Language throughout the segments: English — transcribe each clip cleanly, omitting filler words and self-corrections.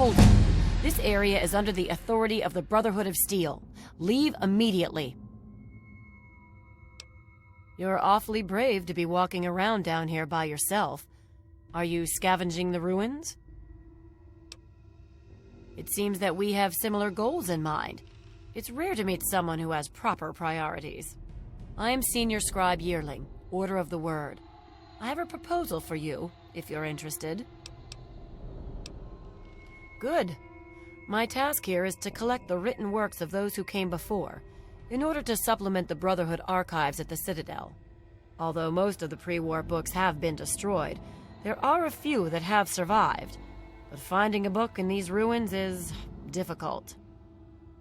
Hold it. This area is under the authority of the Brotherhood of Steel. Leave immediately. You're awfully brave to be walking around down here by yourself. Are you scavenging the ruins? It seems that we have similar goals in mind. It's rare to meet someone who has proper priorities. I am Senior Scribe Yearling, Order of the Word. I have a proposal for you, if you're interested. Good. My task here is to collect the written works of those who came before, in order to supplement the Brotherhood archives at the Citadel. Although most of the pre-war books have been destroyed, there are a few that have survived. But finding a book in these ruins is difficult.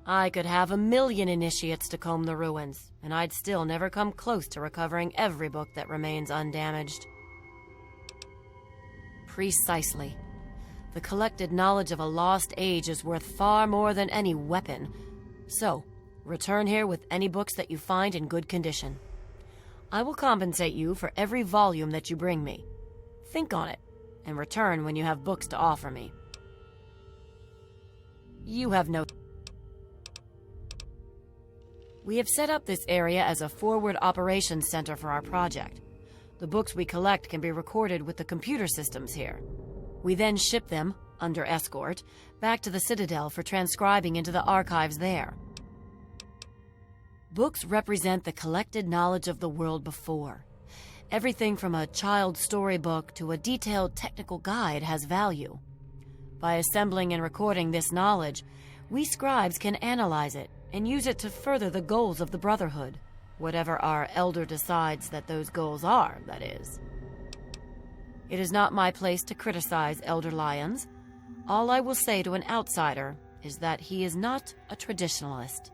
I could have 1,000,000 initiates to comb the ruins, and I'd still never come close to recovering every book that remains undamaged. Precisely. The collected knowledge of a lost age is worth far more than any weapon. So, return here with any books that you find in good condition. I will compensate you for every volume that you bring me. Think on it, and return when you have books to offer me. You have no... We have set up this area as a forward operations center for our project. The books we collect can be recorded with the computer systems here. We then ship them, under escort, back to the Citadel for transcribing into the archives there. Books represent the collected knowledge of the world before. Everything from a child's storybook to a detailed technical guide has value. By assembling and recording this knowledge, we scribes can analyze it and use it to further the goals of the Brotherhood, whatever our Elder decides that those goals are, that is. It is not my place to criticize Elder Lyons. All I will say to an outsider is that he is not a traditionalist.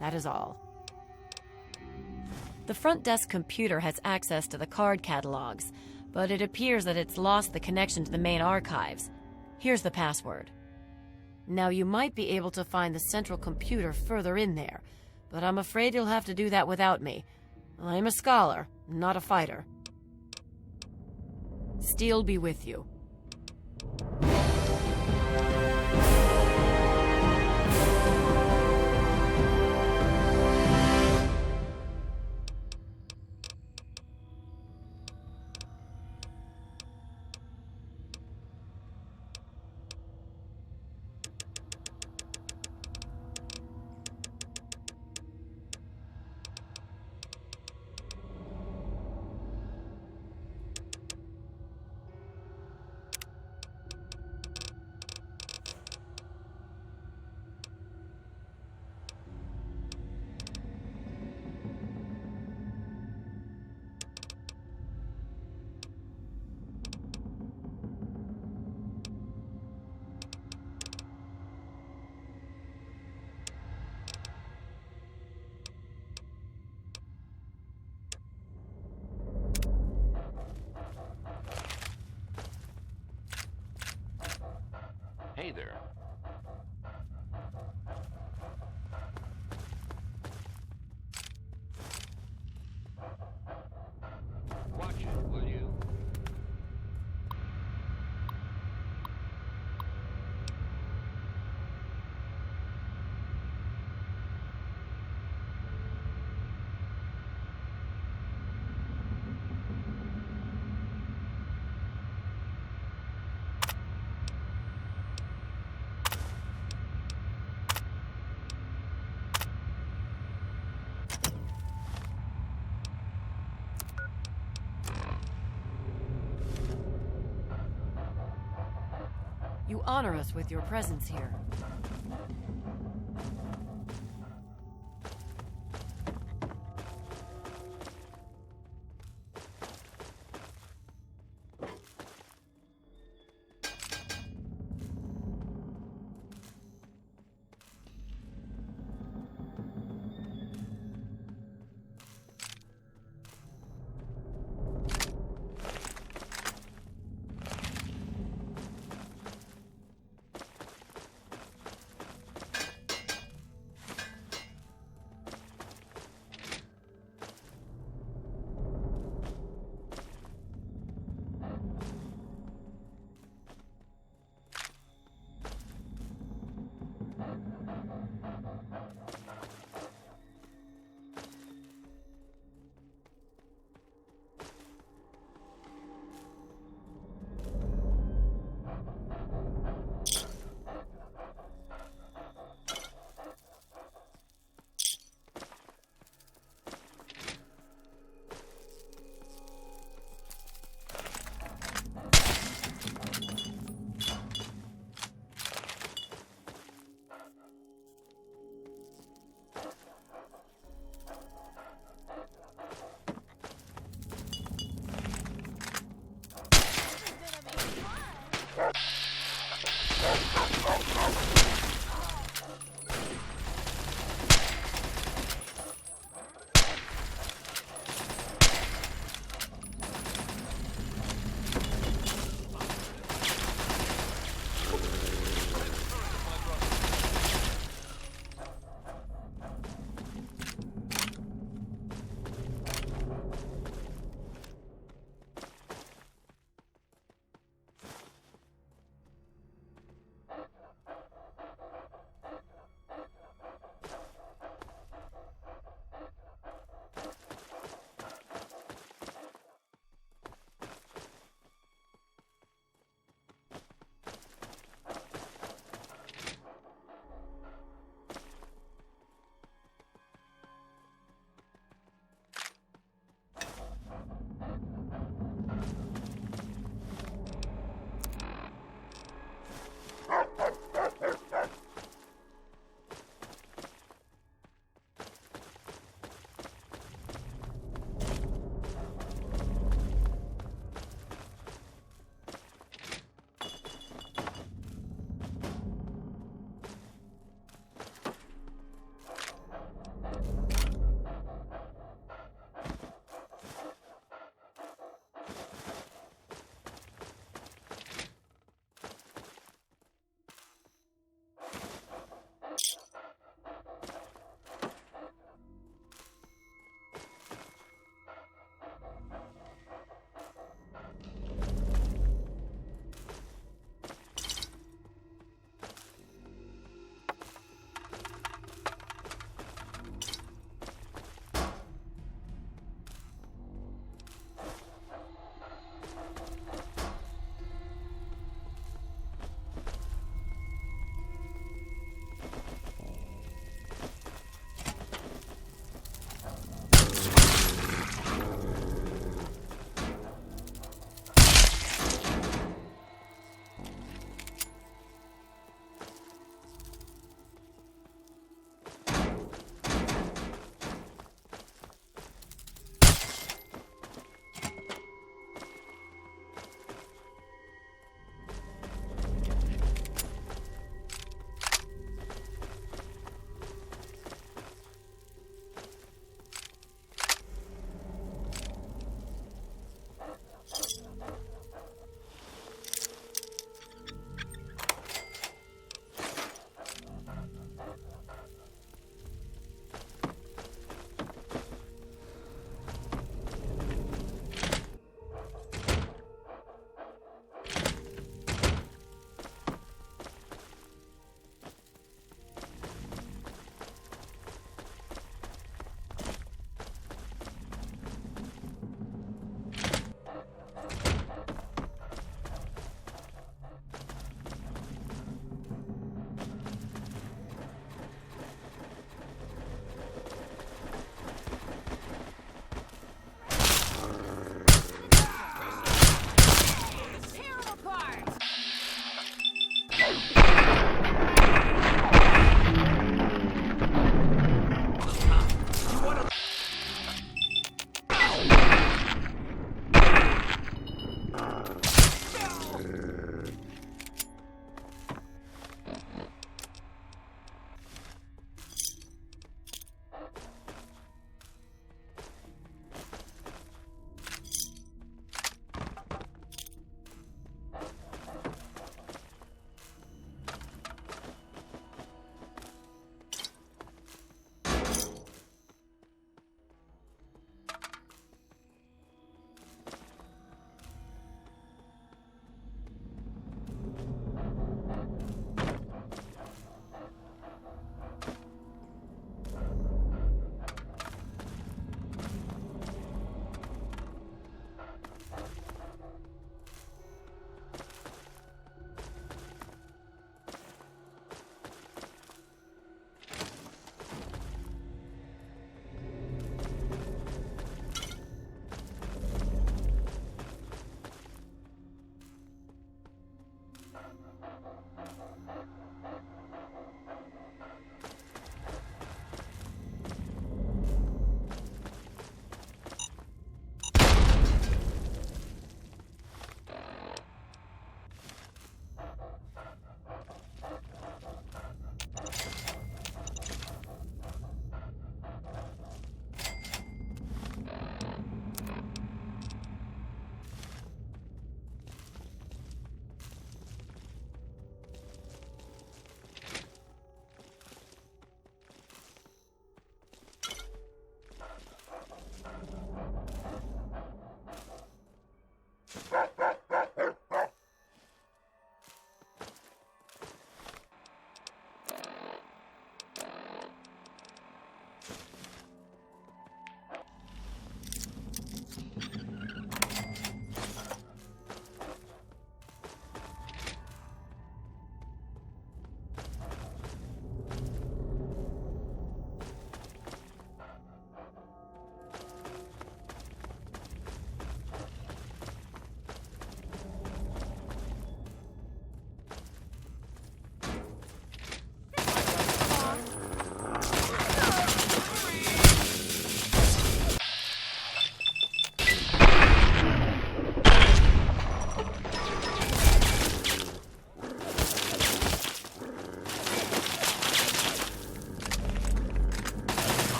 That is all. The front desk computer has access to the card catalogs, but it appears that it's lost the connection to the main archives. Here's the password. Now, you might be able to find the central computer further in there, but I'm afraid you'll have to do that without me. I'm a scholar, not a fighter. Steel be with you. Hey there. Watch it, will you? You honor us with your presence here.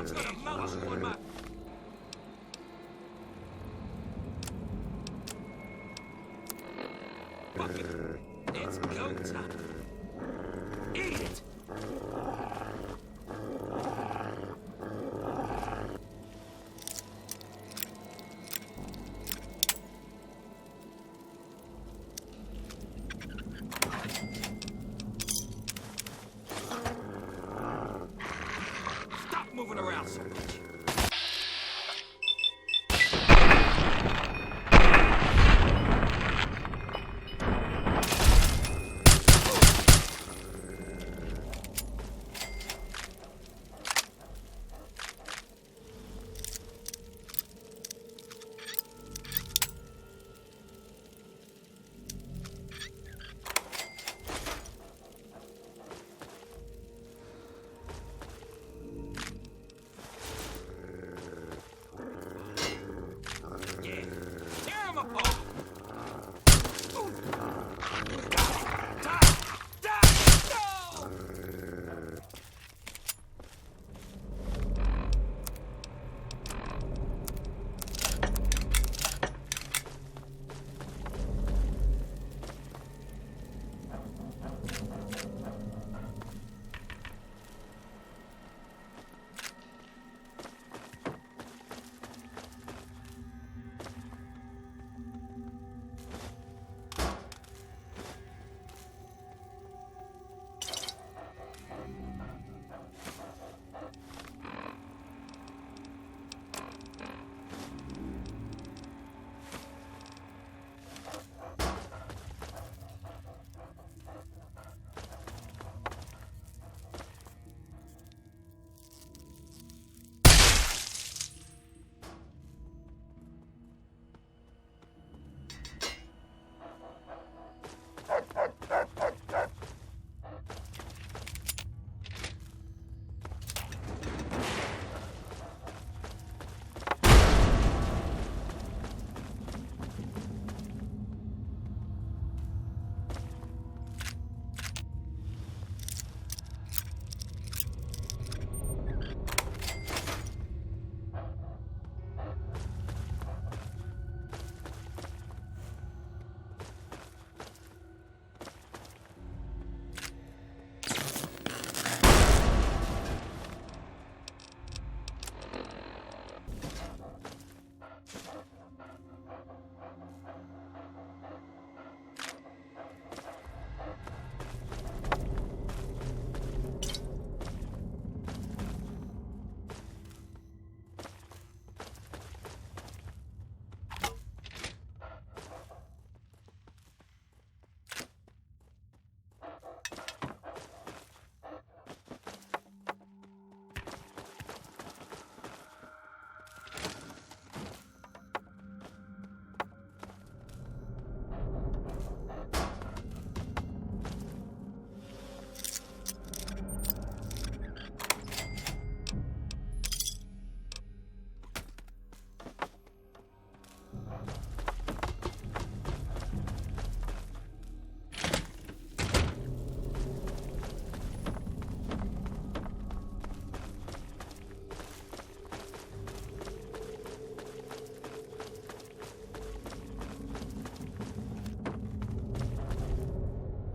It's go time. Eat it! Stop moving around so much.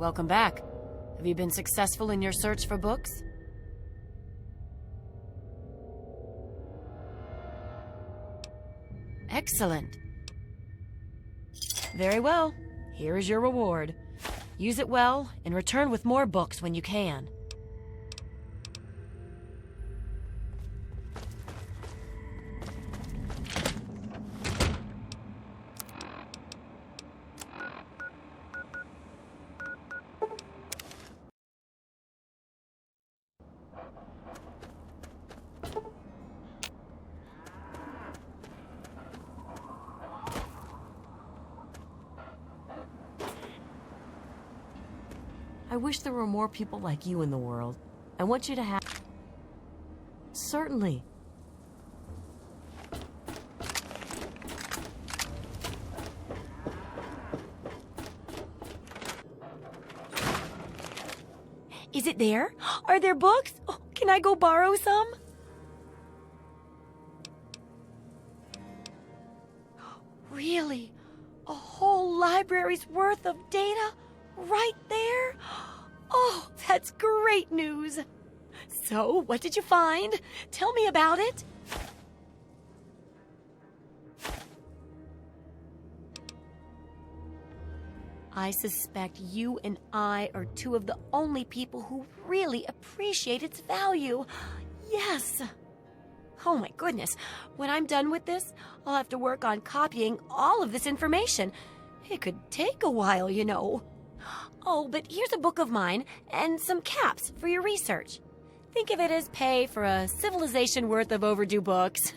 Welcome back. Have you been successful in your search for books? Excellent. Very well. Here is your reward. Use it well, and return with more books when you can. I wish there were more people like you in the world. I want you to have... Certainly. Is it there? Are there books? Oh, can I go borrow some? Really? A whole library's worth of data? Right there? Oh, that's great news. So, what did you find? Tell me about it. I suspect you and I are two of the only people who really appreciate its value. Yes. Oh my goodness. When I'm done with this, I'll have to work on copying all of this information. It could take a while, you know. Oh, but here's a book of mine and some caps for your research. Think of it as pay for a civilization worth of overdue books.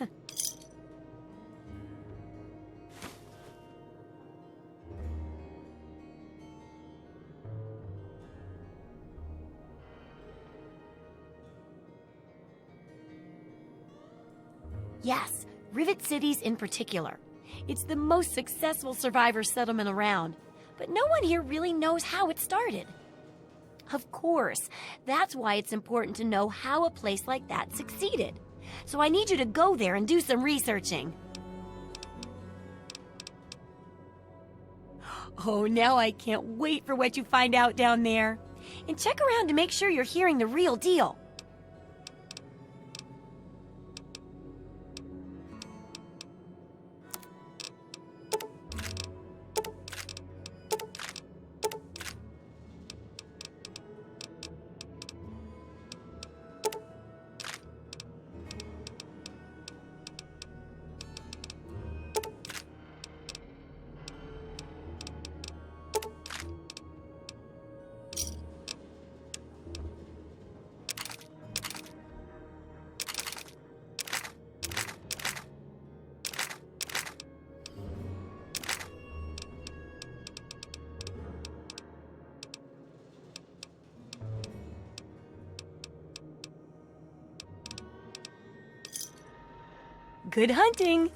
Yes, Rivet Cities in particular. It's the most successful survivor settlement around, but no one here really knows how it started. Of course, that's why it's important to know how a place like that succeeded. So I need you to go there and do some researching. Oh, now I can't wait for what you find out down there. And check around to make sure you're hearing the real deal. Good hunting!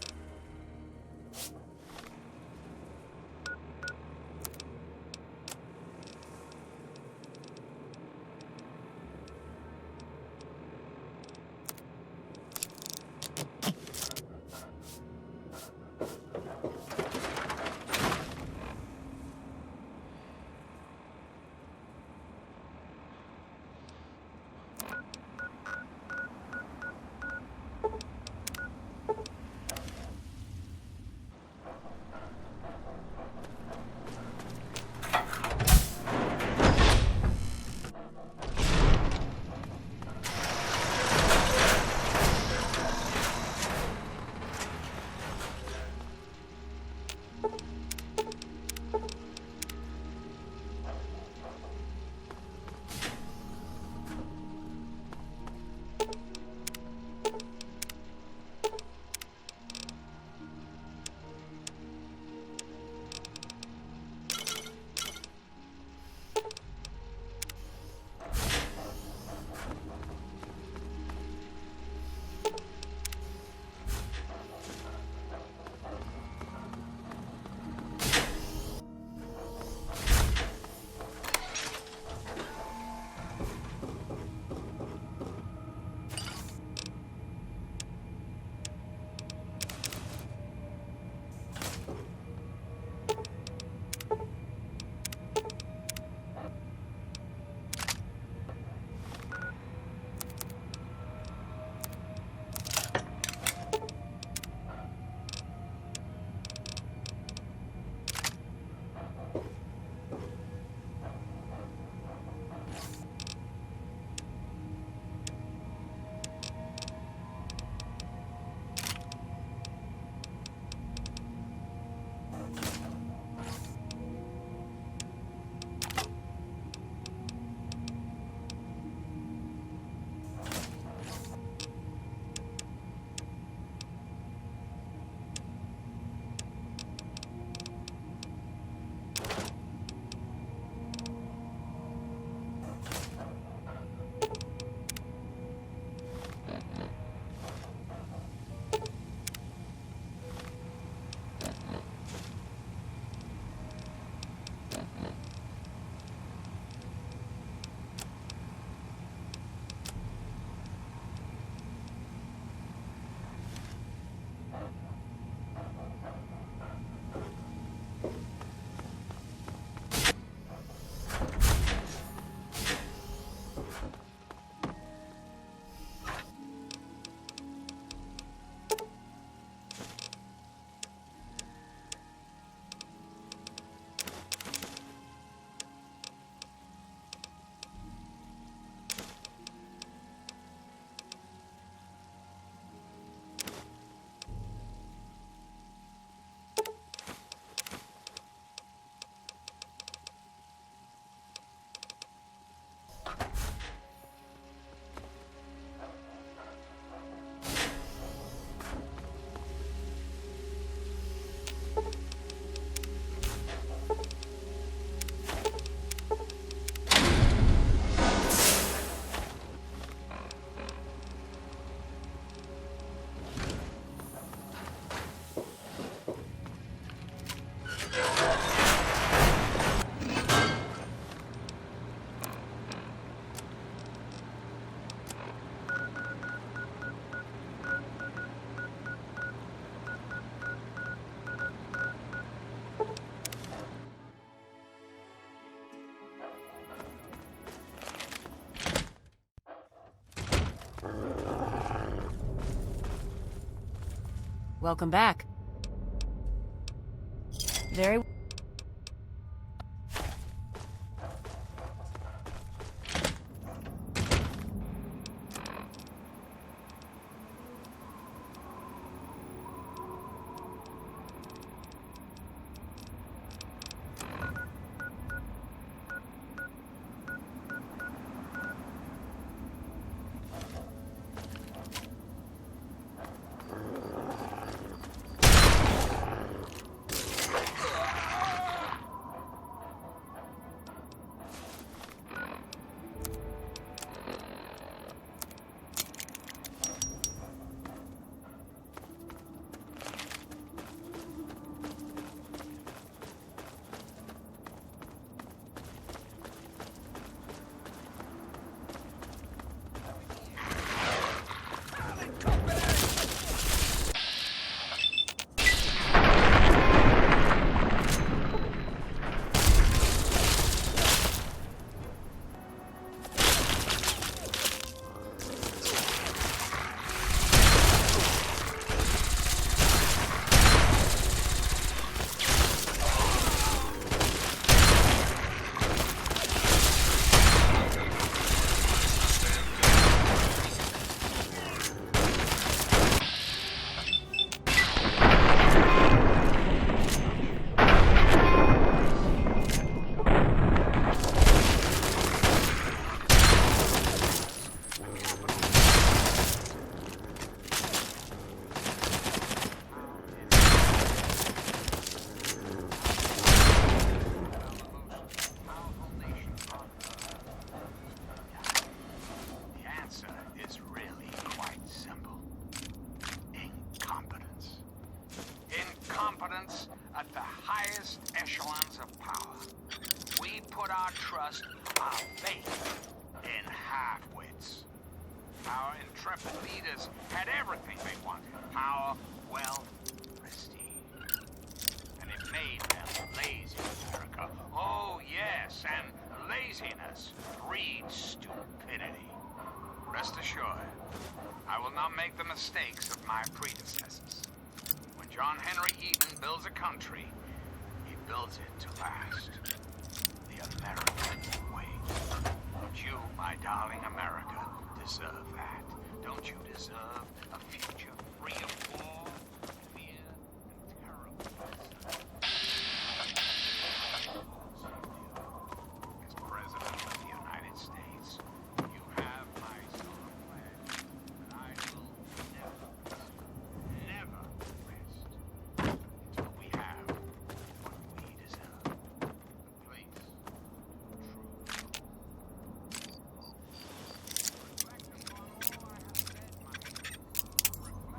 Welcome back. Very... At the highest echelons of power, we put our trust, our faith, in half-wits. Our intrepid leaders had everything they wanted: power, wealth, prestige. And it made them lazy, America. Oh, yes, and laziness breeds stupidity. Rest assured, I will not make the mistakes of my predecessors. When John Henry Eaton builds a country, he builds it to last. The American way. You, my darling America, deserve that. Don't you deserve a future free of war, fear, and terror? As President of the United States, you have my solemn pledge that I will never rest until we have what we deserve. A place of truth. Reflect upon all I have said, my people. Reflect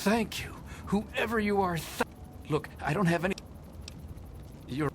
Thank you. Whoever you are, look, I don't have any... You're...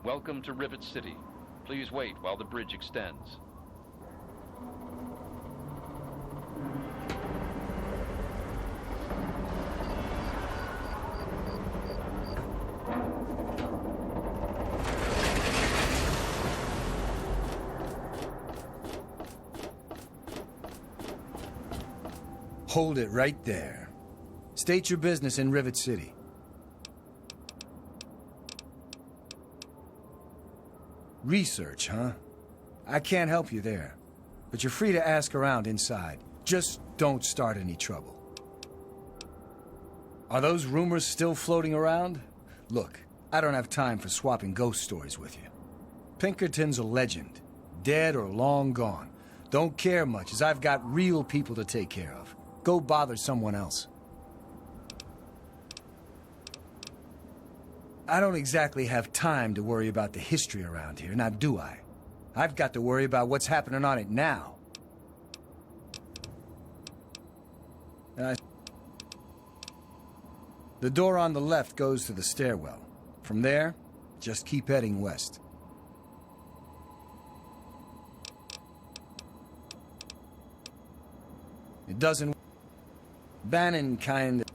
Welcome to Rivet City. Please wait while the bridge extends. Hold it right there. State your business in Rivet City. Research, huh? I can't help you there. But you're free to ask around inside. Just don't start any trouble. Are those rumors still floating around? Look, I don't have time for swapping ghost stories with you. Pinkerton's a legend. Dead or long gone. Don't care much, as I've got real people to take care of. Go bother someone else. I don't exactly have time to worry about the history around here, now do I? I've got to worry about what's happening on it now. The door on the left goes to the stairwell. From there, just keep heading west. It doesn't... Bannon kind of...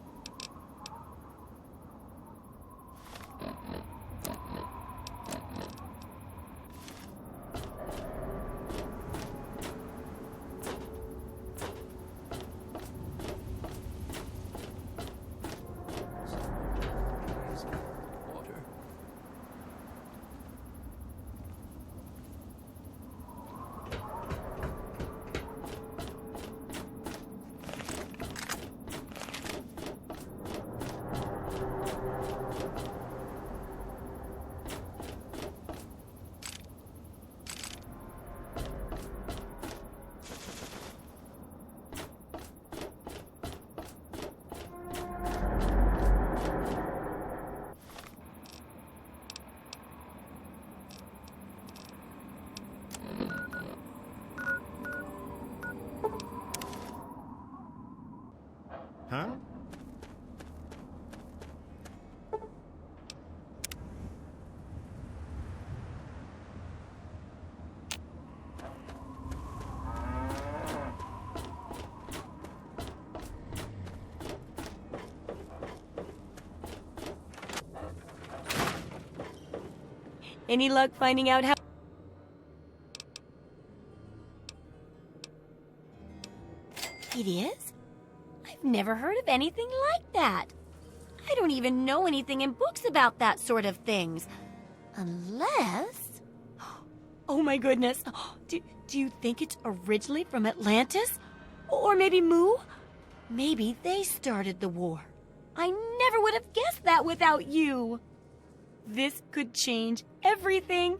Huh? Any luck finding out how... It is? I've never heard of anything like that. I don't even know anything in books about that sort of things. Unless... Oh my goodness. Do you think it's originally from Atlantis? Or maybe Mu? Maybe they started the war. I never would have guessed that without you. This could change everything.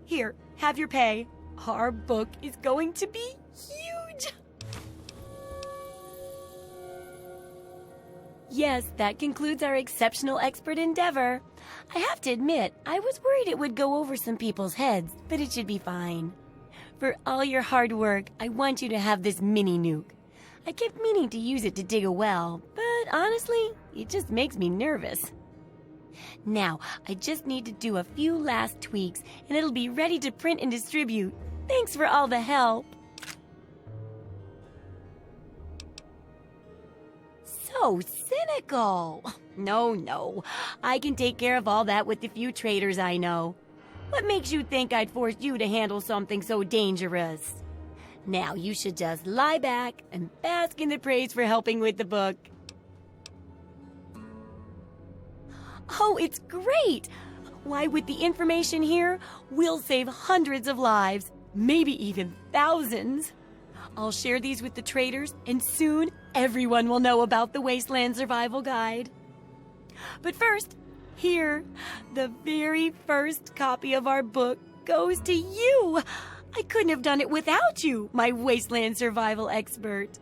Here, have your pay. Our book is going to be huge. Yes, that concludes our exceptional expert endeavor. I have to admit, I was worried it would go over some people's heads, but it should be fine. For all your hard work, I want you to have this mini nuke. I kept meaning to use it to dig a well, but honestly, it just makes me nervous. Now, I just need to do a few last tweaks, and it'll be ready to print and distribute. Thanks for all the help. So cynical. No. I can take care of all that with the few traders I know. What makes you think I'd force you to handle something so dangerous? Now you should just lie back and bask in the praise for helping with the book. Oh, it's great! Why, with the information here, we'll save hundreds of lives, maybe even thousands. I'll share these with the traders, and soon everyone will know about the Wasteland Survival Guide. But first, here, the very first copy of our book goes to you. I couldn't have done it without you, my Wasteland Survival expert.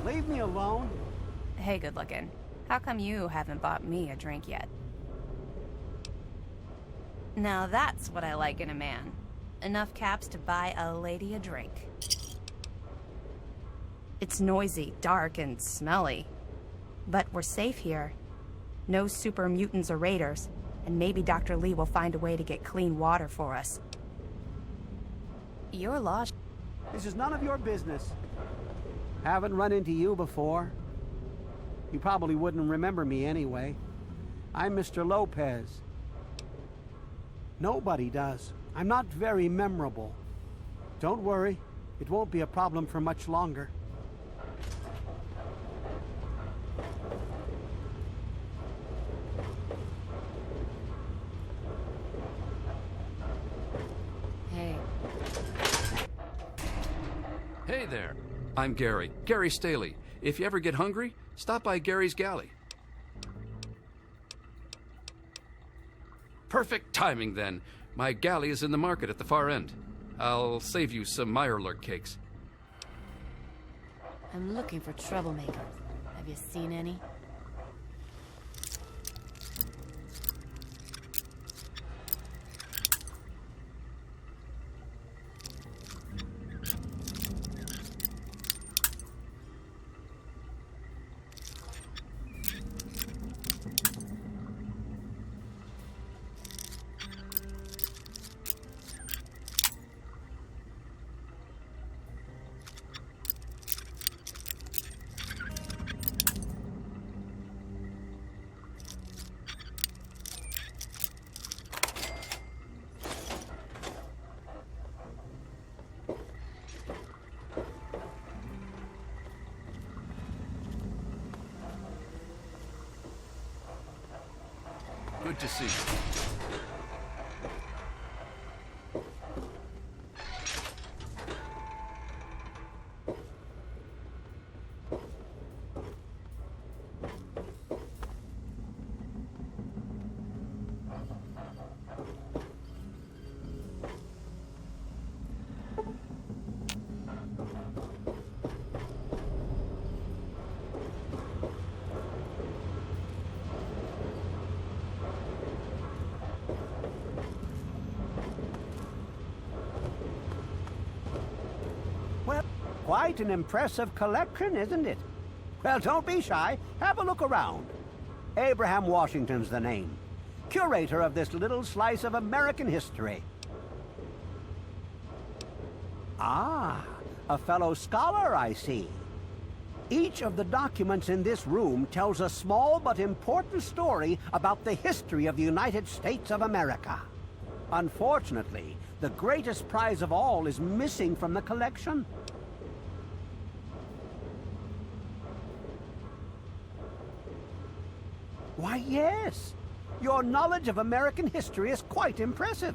Leave me alone. Hey, good looking. How come you haven't bought me a drink yet? Now that's what I like in a man. Enough caps to buy a lady a drink. It's noisy, dark, and smelly. But we're safe here. No super mutants or raiders, and maybe Dr. Lee will find a way to get clean water for us. You're lost. This is none of your business. Haven't run into you before. You probably wouldn't remember me anyway. I'm Mr. Lopez. Nobody does. I'm not very memorable. Don't worry, it won't be a problem for much longer. Hey there. I'm Gary. Gary Staley. If you ever get hungry, stop by Gary's Galley. Perfect timing, then. My galley is in the market at the far end. I'll save you some Mirelurk cakes. I'm looking for troublemakers. Have you seen any? Good to see you. Well, quite an impressive collection, isn't it? Well, don't be shy. Have a look around. Abraham Washington's the name. Curator of this little slice of American history. Ah, a fellow scholar, I see. Each of the documents in this room tells a small but important story about the history of the United States of America. Unfortunately, the greatest prize of all is missing from the collection. Why, yes. Your knowledge of American history is quite impressive.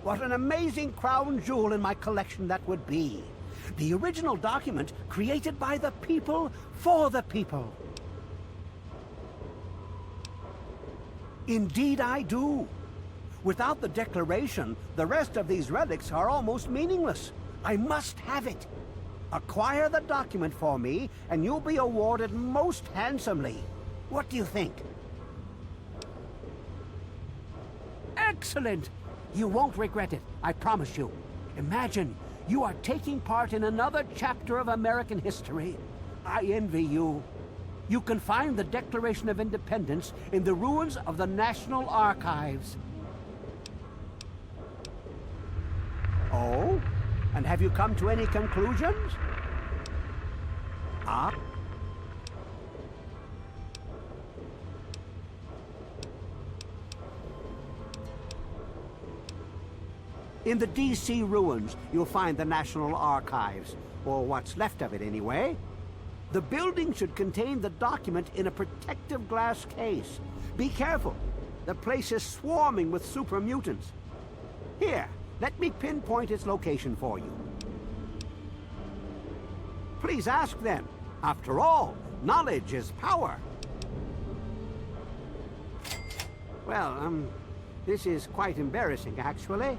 What an amazing crown jewel in my collection that would be. The original document created by the people for the people. Indeed I do. Without the Declaration, the rest of these relics are almost meaningless. I must have it. Acquire the document for me, and you'll be awarded most handsomely. What do you think? Excellent! You won't regret it, I promise you. Imagine, you are taking part in another chapter of American history. I envy you. You can find the Declaration of Independence in the ruins of the National Archives. Oh? And have you come to any conclusions? Ah? In the D.C. ruins, you'll find the National Archives, or what's left of it anyway. The building should contain the document in a protective glass case. Be careful. The place is swarming with super mutants. Here, let me pinpoint its location for you. Please ask them. After all, knowledge is power. Well, this is quite embarrassing, actually.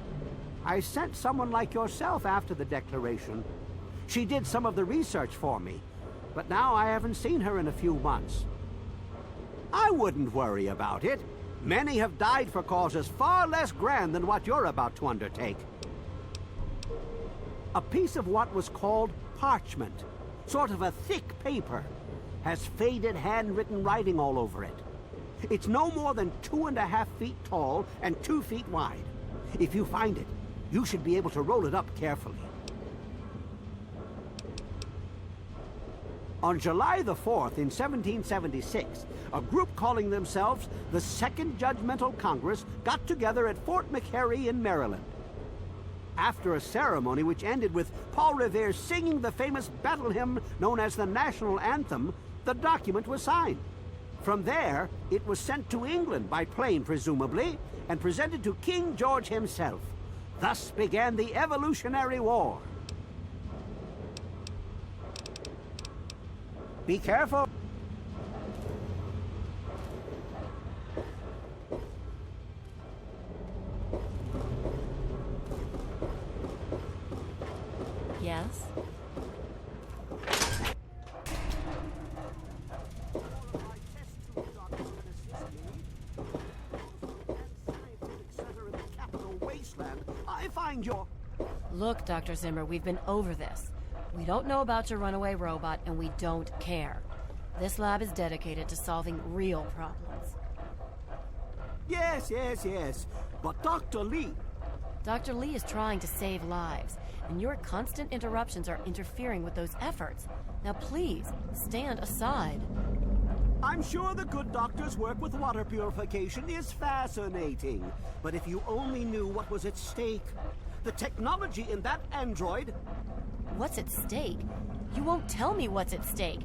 I sent someone like yourself after the Declaration. She did some of the research for me, but now I haven't seen her in a few months. I wouldn't worry about it. Many have died for causes far less grand than what you're about to undertake. A piece of what was called parchment, sort of a thick paper, has faded handwritten writing all over it. It's no more than 2.5 feet tall and 2 feet wide. If you find it, you should be able to roll it up carefully. On July the 4th in 1776, a group calling themselves the Second Judgmental Congress got together at Fort McHenry in Maryland. After a ceremony which ended with Paul Revere singing the famous battle hymn known as the National Anthem, the document was signed. From there, it was sent to England by plane, presumably, and presented to King George himself. Thus began the Evolutionary War. Be careful. Yes? Wasteland, I find your... Look, Dr. Zimmer, we've been over this. We don't know about your runaway robot, and we don't care. This lab is dedicated to solving real problems. Yes. But Dr. Lee... Dr. Lee is trying to save lives, and your constant interruptions are interfering with those efforts. Now please, stand aside. I'm sure the good doctor's work with water purification is fascinating. But if you only knew what was at stake. The technology in that android... What's at stake? You won't tell me what's at stake.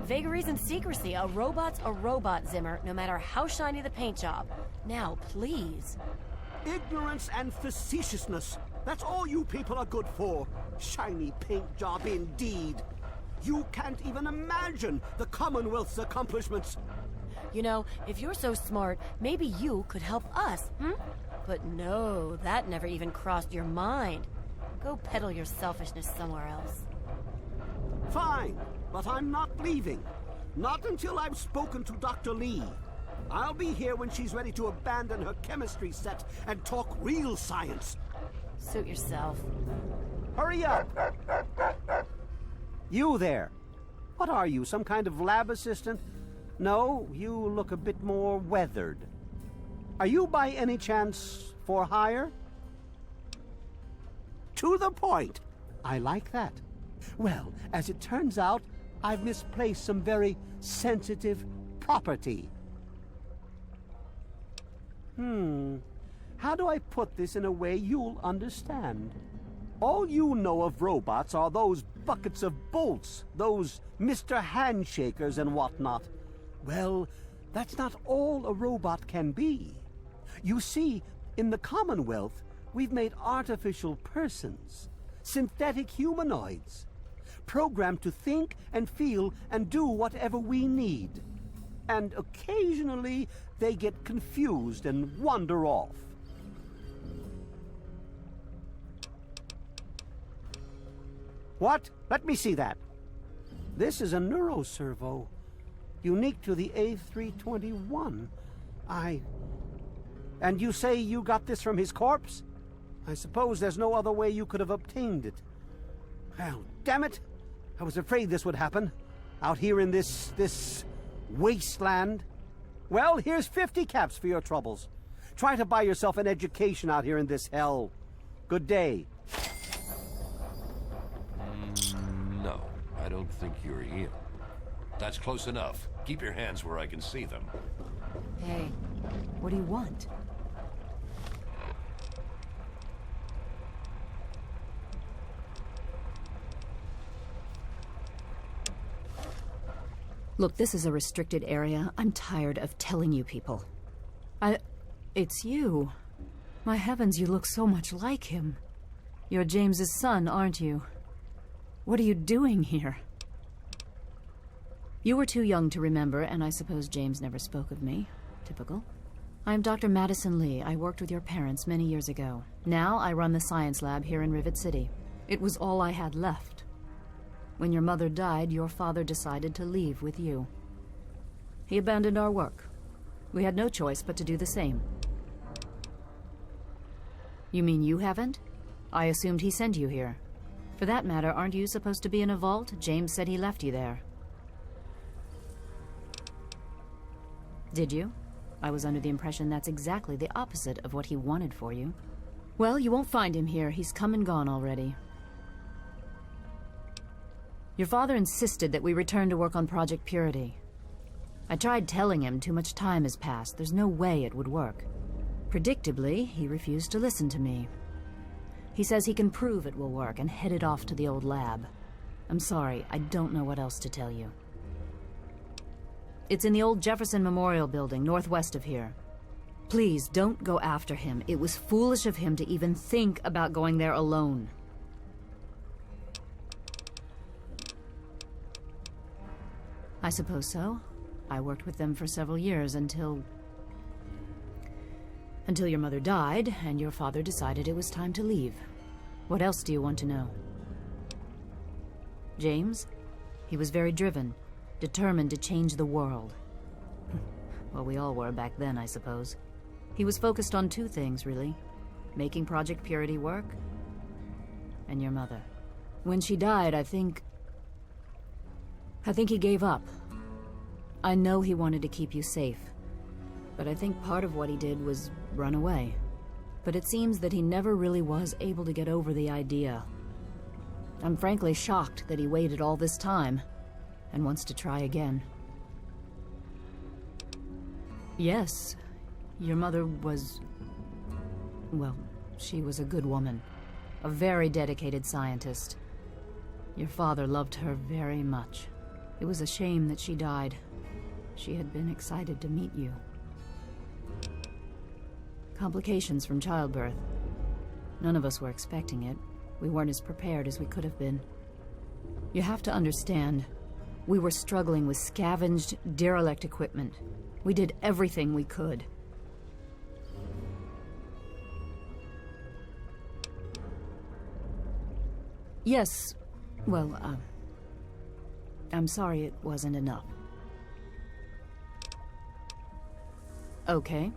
Vagaries and secrecy. A robot's a robot, Zimmer, no matter how shiny the paint job. Now, please. Ignorance and facetiousness. That's all you people are good for. Shiny paint job indeed. You can't even imagine the Commonwealth's accomplishments. You know, if you're so smart, maybe you could help us, But no, that never even crossed your mind. Go peddle your selfishness somewhere else. Fine, but I'm not leaving. Not until I've spoken to Dr. Lee. I'll be here when she's ready to abandon her chemistry set and talk real science. Suit yourself. Hurry up! You there. What are you, some kind of lab assistant? No, you look a bit more weathered. Are you by any chance for hire? To the point. I like that. Well, as it turns out, I've misplaced some very sensitive property. How do I put this in a way you'll understand? All you know of robots are those buckets of bolts, those Mr. Handshakers and whatnot. Well, that's not all a robot can be. You see, in the Commonwealth, we've made artificial persons, synthetic humanoids, programmed to think and feel and do whatever we need. And occasionally, they get confused and wander off. What? Let me see that. This is a neuroservo, unique to the A321. And you say you got this from his corpse? I suppose there's no other way you could have obtained it. Well, damn it! I was afraid this would happen. Out here in this wasteland. Well, here's 50 caps for your troubles. Try to buy yourself an education out here in this hell. Good day. No, I don't think you're him. That's close enough. Keep your hands where I can see them. Hey, what do you want? Look, this is a restricted area. I'm tired of telling you people. It's you. My heavens, you look so much like him. You're James's son, aren't you? What are you doing here? You were too young to remember, and I suppose James never spoke of me. Typical. I'm Dr. Madison Lee. I worked with your parents many years ago. Now I run the science lab here in Rivet City. It was all I had left. When your mother died, your father decided to leave with you. He abandoned our work. We had no choice but to do the same. You mean you haven't? I assumed he sent you here. For that matter, aren't you supposed to be in a vault? James said he left you there. Did you? I was under the impression that's exactly the opposite of what he wanted for you. Well, you won't find him here. He's come and gone already. Your father insisted that we return to work on Project Purity. I tried telling him too much time has passed. There's no way it would work. Predictably, he refused to listen to me. He says he can prove it will work and headed off to the old lab. I'm sorry, I don't know what else to tell you. It's in the old Jefferson Memorial Building, northwest of here. Please, don't go after him. It was foolish of him to even think about going there alone. I suppose so. I worked with them for several years until your mother died, and your father decided it was time to leave. What else do you want to know? James? He was very driven, determined to change the world. Well, we all were back then, I suppose. He was focused on two things, really. Making Project Purity work, and your mother. When she died, I think he gave up. I know he wanted to keep you safe, but I think part of what he did was run away. But it seems that he never really was able to get over the idea. I'm frankly shocked that he waited all this time, and wants to try again. Yes, your mother was... well, she was a good woman. A very dedicated scientist. Your father loved her very much. It was a shame that she died. She had been excited to meet you. Complications from childbirth. None of us were expecting it. We weren't as prepared as we could have been. You have to understand, we were struggling with scavenged, derelict equipment. We did everything we could. Yes, well, I'm sorry it wasn't enough. Okay.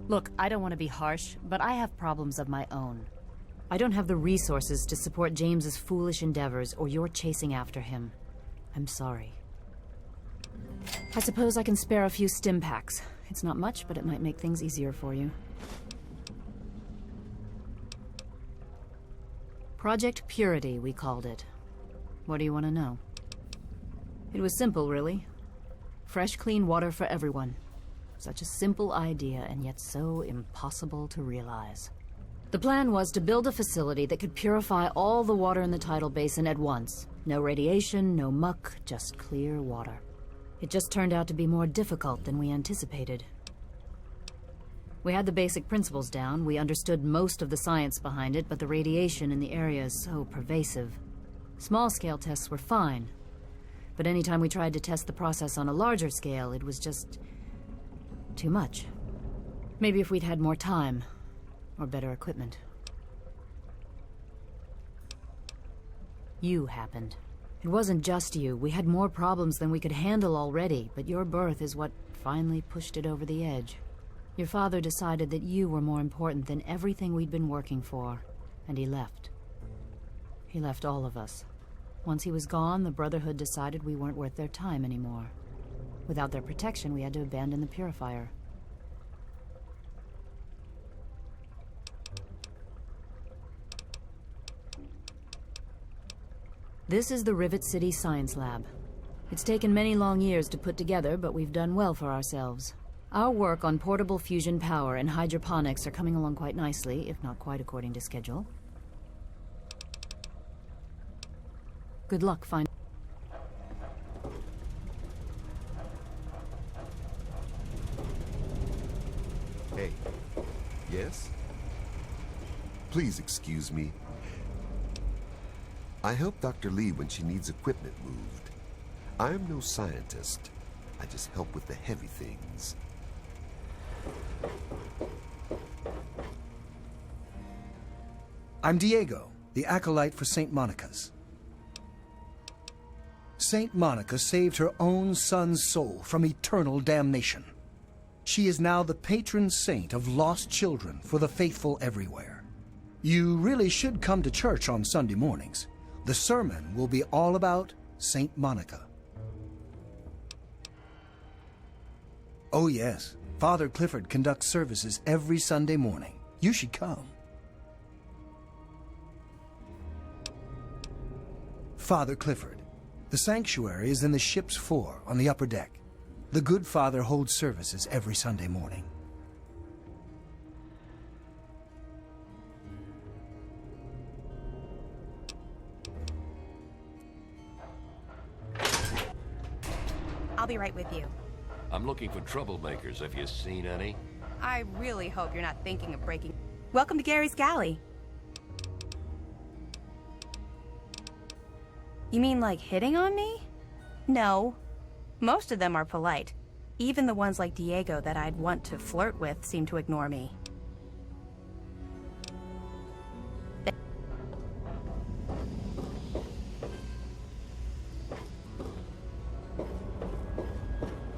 Look, I don't want to be harsh, but I have problems of my own. I don't have the resources to support James's foolish endeavors or your chasing after him. I'm sorry. I suppose I can spare a few stim packs. It's not much, but it might make things easier for you. Project Purity, we called it. What do you want to know? It was simple, really. Fresh, clean water for everyone. Such a simple idea, and yet so impossible to realize. The plan was to build a facility that could purify all the water in the tidal basin at once. No radiation, no muck, just clear water. It just turned out to be more difficult than we anticipated. We had the basic principles down, we understood most of the science behind it, but the radiation in the area is so pervasive. Small-scale tests were fine, but anytime we tried to test the process on a larger scale, it was just... too much. Maybe if we'd had more time, or better equipment. You happened. It wasn't just you. We had more problems than we could handle already, but your birth is what finally pushed it over the edge. Your father decided that you were more important than everything we'd been working for, and he left. He left all of us. Once he was gone, the Brotherhood decided we weren't worth their time anymore. Without their protection, we had to abandon the Purifier. This is the Rivet City Science Lab. It's taken many long years to put together, but we've done well for ourselves. Our work on portable fusion power and hydroponics are coming along quite nicely, if not quite according to schedule. Good luck finding... Hey. Yes? Please excuse me. I help Dr. Lee when she needs equipment moved. I am no scientist. I just help with the heavy things. I'm Diego, the acolyte for St. Monica's. St. Monica saved her own son's soul from eternal damnation. She is now the patron saint of lost children for the faithful everywhere. You really should come to church on Sunday mornings. The sermon will be all about St. Monica. Oh yes, Father Clifford conducts services every Sunday morning. You should come. Father Clifford. The sanctuary is in the ship's fore on the upper deck. The good father holds services every Sunday morning. I'll be right with you. I'm looking for troublemakers. Have you seen any? I really hope you're not thinking of breaking... Welcome to Gary's Galley. You mean like hitting on me? No. Most of them are polite. Even the ones like Diego that I'd want to flirt with seem to ignore me.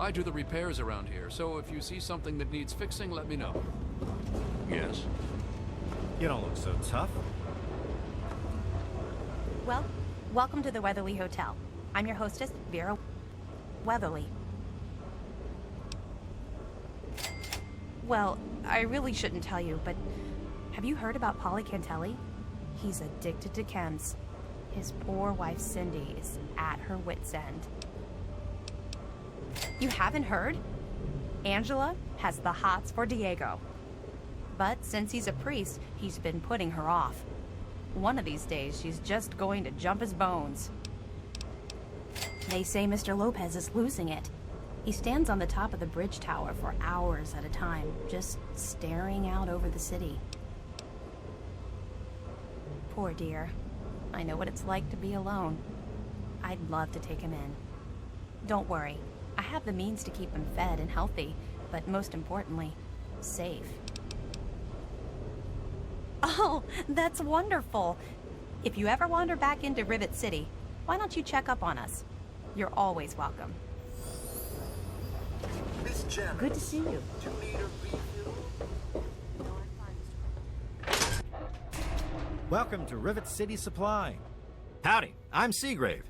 I do the repairs around here, so if you see something that needs fixing, let me know. Yes? You don't look so tough. Well, welcome to the Weatherly Hotel. I'm your hostess, Vera Weatherly. Well, I really shouldn't tell you, but have you heard about Polly Cantelli? He's addicted to chems. His poor wife Cindy is at her wit's end. You haven't heard? Angela has the hots for Diego. But since he's a priest, he's been putting her off. One of these days, she's just going to jump his bones. They say Mr. Lopez is losing it. He stands on the top of the bridge tower for hours at a time, just staring out over the city. Poor dear. I know what it's like to be alone. I'd love to take him in. Don't worry. I have the means to keep him fed and healthy, but most importantly, safe. Oh, that's wonderful. If you ever wander back into Rivet City, why don't you check up on us? You're always welcome. Good to see you. Welcome to Rivet City Supply. Howdy, I'm Seagrave.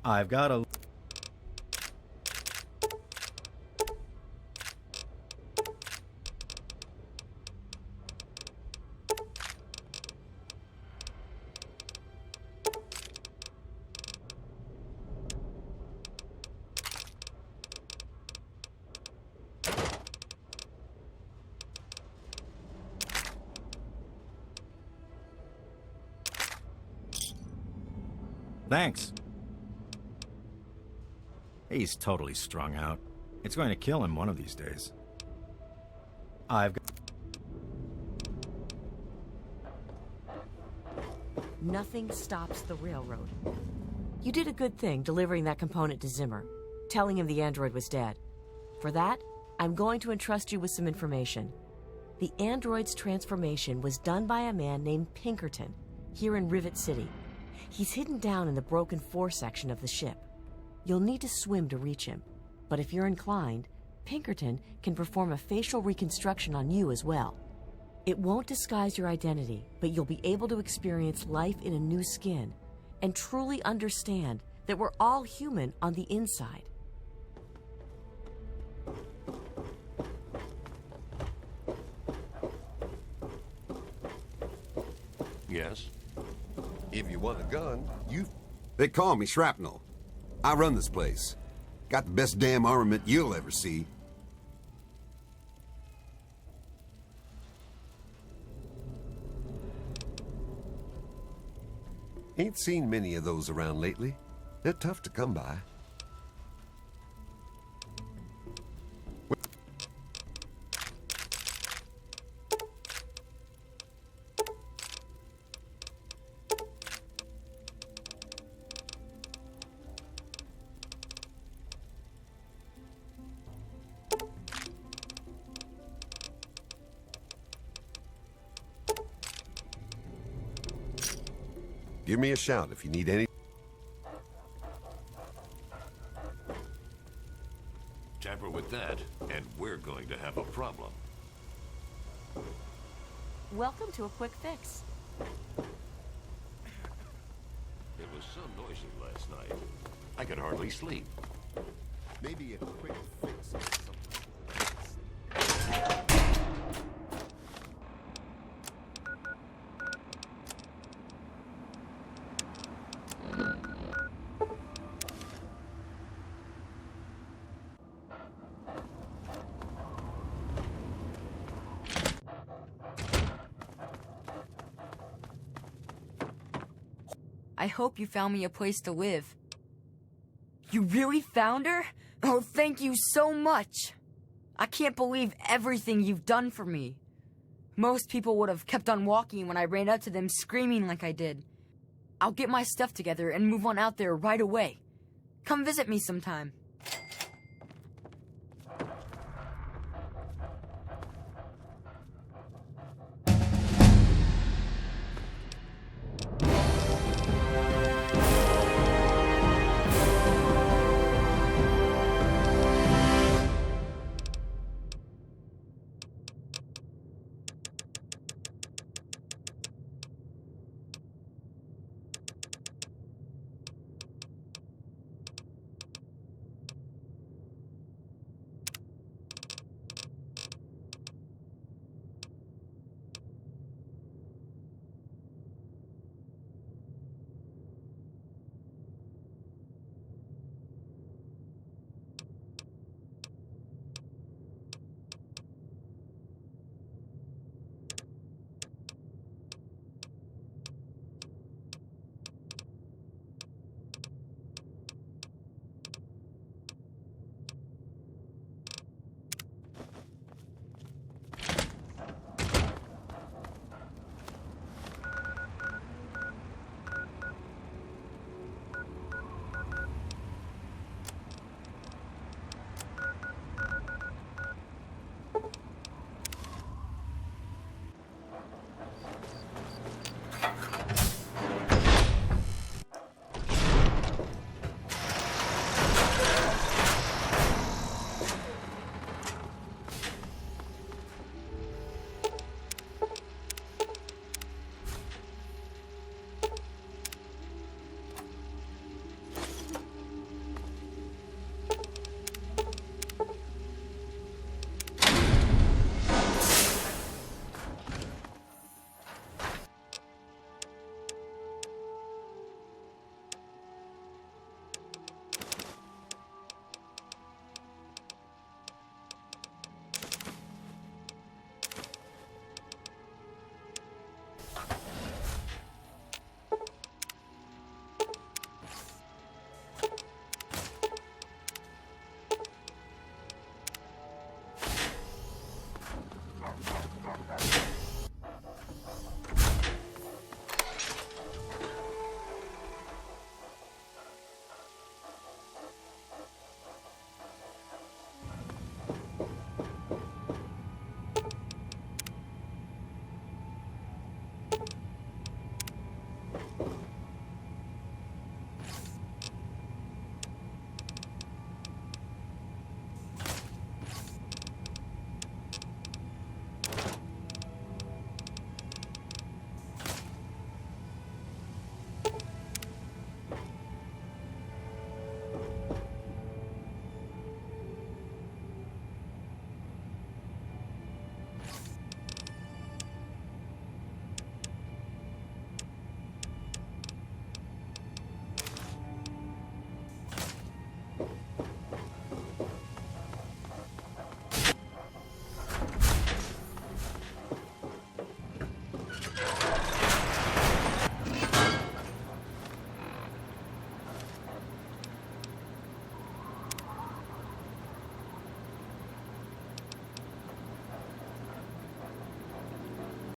I've got a... Thanks. He's totally strung out. It's going to kill him one of these days. I've got... Nothing stops the railroad. You did a good thing delivering that component to Zimmer, telling him the android was dead. For that, I'm going to entrust you with some information. The android's transformation was done by a man named Pinkerton, here in Rivet City. He's hidden down in the Broken 4 section of the ship. You'll need to swim to reach him, but if you're inclined, Pinkerton can perform a facial reconstruction on you as well. It won't disguise your identity, but you'll be able to experience life in a new skin and truly understand that we're all human on the inside. Yes? If you want a gun, you... They call me Shrapnel. I run this place. Got the best damn armament you'll ever see. Ain't seen many of those around lately. They're tough to come by. Give me a shout if you need any. Tamper with that, and we're going to have a problem. Welcome to a quick fix. It was so noisy last night. I could hardly sleep. Maybe a quick fix or something. I hope you found me a place to live. You really found her? Oh, thank you so much. I can't believe everything you've done for me. Most people would have kept on walking when I ran up to them screaming like I did. I'll get my stuff together and move on out there right away. Come visit me sometime.